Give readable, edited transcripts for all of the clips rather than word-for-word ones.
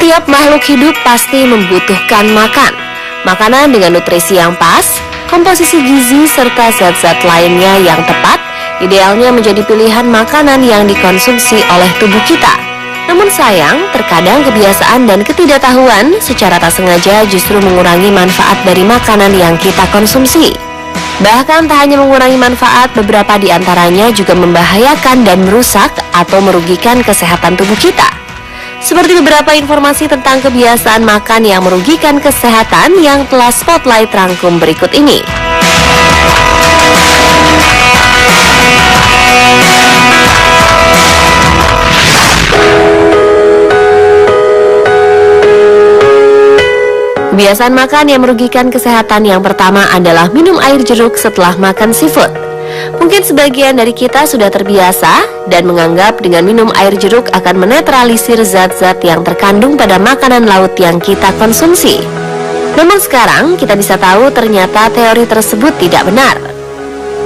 Setiap makhluk hidup pasti membutuhkan makan. Makanan dengan nutrisi yang pas, komposisi gizi, serta zat-zat lainnya yang tepat, idealnya menjadi pilihan makanan yang dikonsumsi oleh tubuh kita. Namun sayang, terkadang kebiasaan dan ketidaktahuan secara tak sengaja justru mengurangi manfaat dari makanan yang kita konsumsi. Bahkan tak hanya mengurangi manfaat, beberapa di antaranya juga membahayakan dan merusak atau merugikan kesehatan tubuh kita. Seperti beberapa informasi tentang kebiasaan makan yang merugikan kesehatan yang telah Spotlight rangkum berikut ini. Kebiasaan makan yang merugikan kesehatan yang pertama adalah minum air jeruk setelah makan seafood. Mungkin sebagian dari kita sudah terbiasa dan menganggap dengan minum air jeruk akan menetralisir zat-zat yang terkandung pada makanan laut yang kita konsumsi. Namun sekarang kita bisa tahu ternyata teori tersebut tidak benar.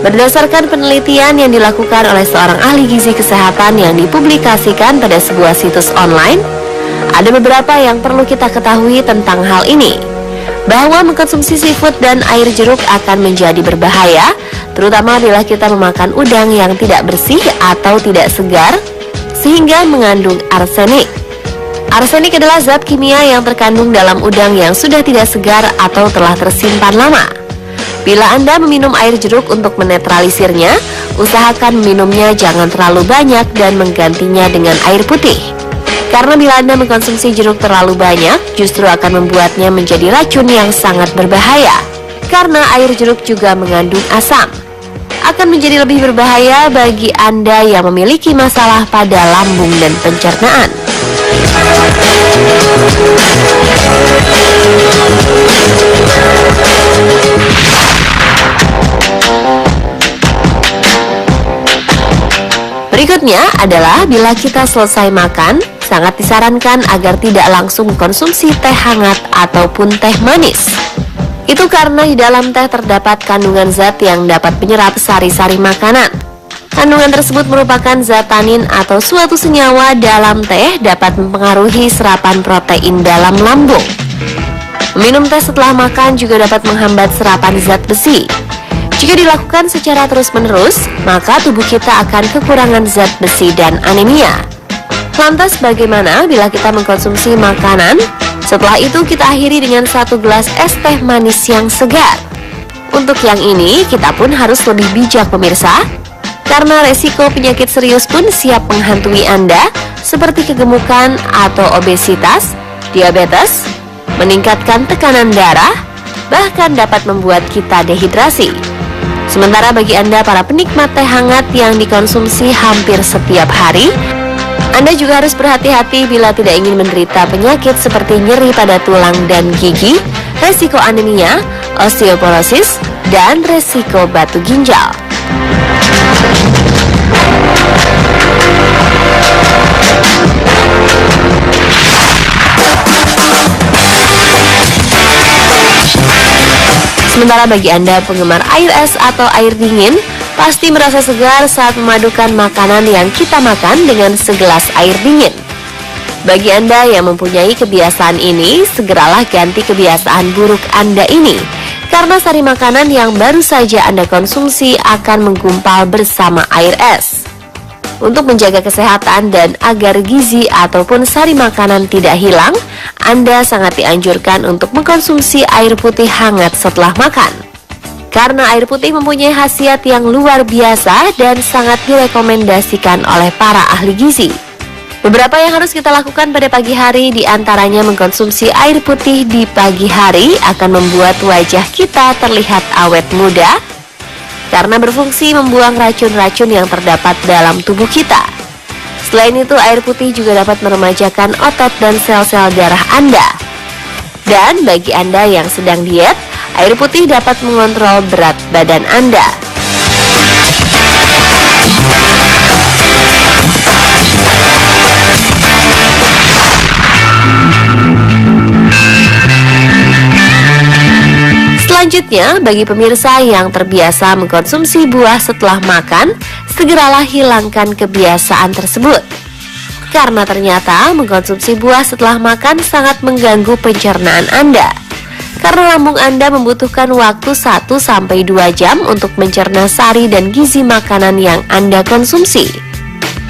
Berdasarkan penelitian yang dilakukan oleh seorang ahli gizi kesehatan yang dipublikasikan pada sebuah situs online, ada beberapa yang perlu kita ketahui tentang hal ini. Bahwa mengkonsumsi seafood dan air jeruk akan menjadi berbahaya, terutama bila kita memakan udang yang tidak bersih atau tidak segar, sehingga mengandung arsenik. Arsenik adalah zat kimia yang terkandung dalam udang yang sudah tidak segar atau telah tersimpan lama. Bila Anda meminum air jeruk untuk menetralisirnya, usahakan minumnya jangan terlalu banyak dan menggantinya dengan air putih. Karena bila Anda mengkonsumsi jeruk terlalu banyak, justru akan membuatnya menjadi racun yang sangat berbahaya. Karena air jeruk juga mengandung asam, akan menjadi lebih berbahaya bagi Anda yang memiliki masalah pada lambung dan pencernaan. Berikutnya adalah bila kita selesai makan, sangat disarankan agar tidak langsung mengkonsumsi teh hangat ataupun teh manis. Itu karena di dalam teh terdapat kandungan zat yang dapat menyerap sari-sari makanan. Kandungan tersebut merupakan zat tanin atau suatu senyawa dalam teh dapat mempengaruhi serapan protein dalam lambung. Minum teh setelah makan juga dapat menghambat serapan zat besi. Jika dilakukan secara terus-menerus, maka tubuh kita akan kekurangan zat besi dan anemia. Lantas bagaimana bila kita mengkonsumsi makanan, setelah itu kita akhiri dengan 1 gelas es teh manis yang segar? Untuk yang ini, kita pun harus lebih bijak pemirsa, karena resiko penyakit serius pun siap menghantui Anda, seperti kegemukan atau obesitas, diabetes, meningkatkan tekanan darah, bahkan dapat membuat kita dehidrasi. Sementara bagi Anda para penikmat teh hangat yang dikonsumsi hampir setiap hari, Anda juga harus berhati-hati bila tidak ingin menderita penyakit seperti nyeri pada tulang dan gigi, resiko anemia, osteoporosis, dan resiko batu ginjal. Sementara bagi Anda penggemar air es atau air dingin, pasti merasa segar saat memadukan makanan yang kita makan dengan segelas air dingin. Bagi Anda yang mempunyai kebiasaan ini, segeralah ganti kebiasaan buruk Anda ini, karena sari makanan yang baru saja Anda konsumsi akan menggumpal bersama air es. Untuk menjaga kesehatan dan agar gizi ataupun sari makanan tidak hilang, Anda sangat dianjurkan untuk mengkonsumsi air putih hangat setelah makan. Karena air putih mempunyai khasiat yang luar biasa dan sangat direkomendasikan oleh para ahli gizi. Beberapa yang harus kita lakukan pada pagi hari diantaranya mengkonsumsi air putih di pagi hari akan membuat wajah kita terlihat awet muda, karena berfungsi membuang racun-racun yang terdapat dalam tubuh kita. Selain itu, air putih juga dapat meremajakan otot dan sel-sel darah Anda. Dan bagi Anda yang sedang diet, air putih dapat mengontrol berat badan Anda. Selanjutnya, bagi pemirsa yang terbiasa mengkonsumsi buah setelah makan, segeralah hilangkan kebiasaan tersebut. karena ternyata mengkonsumsi buah setelah makan sangat mengganggu pencernaan Anda. Karena lambung Anda membutuhkan waktu 1-2 jam untuk mencerna sari dan gizi makanan yang Anda konsumsi.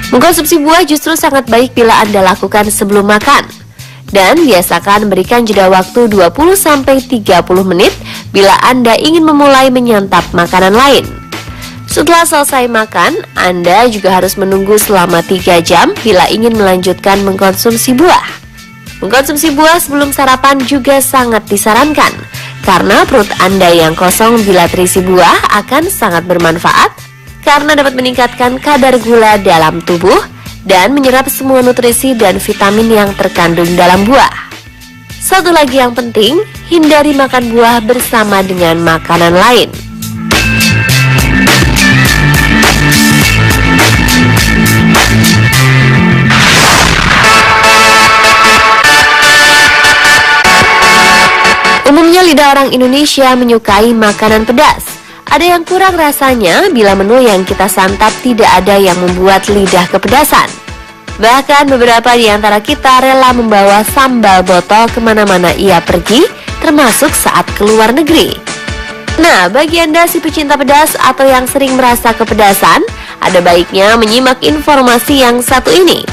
Mengkonsumsi buah justru sangat baik bila Anda lakukan sebelum makan. Dan biasakan berikan jeda waktu 20-30 menit bila Anda ingin memulai menyantap makanan lain. Setelah selesai makan, Anda juga harus menunggu selama 3 jam bila ingin melanjutkan mengkonsumsi buah. Mengkonsumsi buah sebelum sarapan juga sangat disarankan, karena perut Anda yang kosong bila terisi buah akan sangat bermanfaat, karena dapat meningkatkan kadar gula dalam tubuh, dan menyerap semua nutrisi dan vitamin yang terkandung dalam buah. Satu lagi yang penting, hindari makan buah bersama dengan makanan lain. Umumnya lidah orang Indonesia menyukai makanan pedas. Ada yang kurang rasanya bila menu yang kita santap tidak ada yang membuat lidah kepedasan. Bahkan beberapa di antara kita rela membawa sambal botol kemana-mana ia pergi, termasuk saat keluar negeri. Nah, bagi Anda si pecinta pedas atau yang sering merasa kepedasan, ada baiknya menyimak informasi yang satu ini.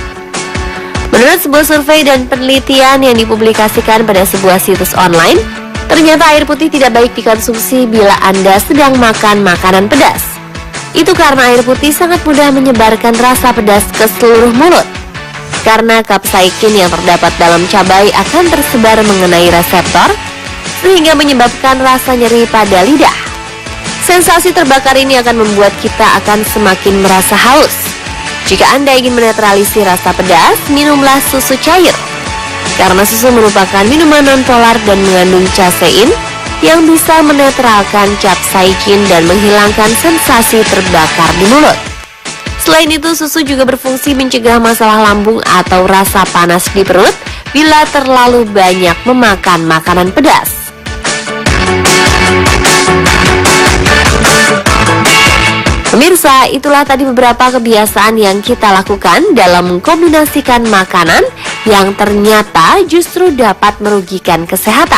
Menurut sebuah survei dan penelitian yang dipublikasikan pada sebuah situs online, ternyata air putih tidak baik dikonsumsi bila Anda sedang makan makanan pedas. Itu karena air putih sangat mudah menyebarkan rasa pedas ke seluruh mulut. Karena kapsaikin yang terdapat dalam cabai akan tersebar mengenai reseptor, sehingga menyebabkan rasa nyeri pada lidah. Sensasi terbakar ini akan membuat kita akan semakin merasa haus. Jika Anda ingin menetralisir rasa pedas, minumlah susu cair. Karena susu merupakan minuman non-polar dan mengandung casein yang bisa menetralkan capsaicin dan menghilangkan sensasi terbakar di mulut. Selain itu, susu juga berfungsi mencegah masalah lambung atau rasa panas di perut bila terlalu banyak memakan makanan pedas. Pemirsa, itulah tadi beberapa kebiasaan yang kita lakukan dalam mengkombinasikan makanan yang ternyata justru dapat merugikan kesehatan.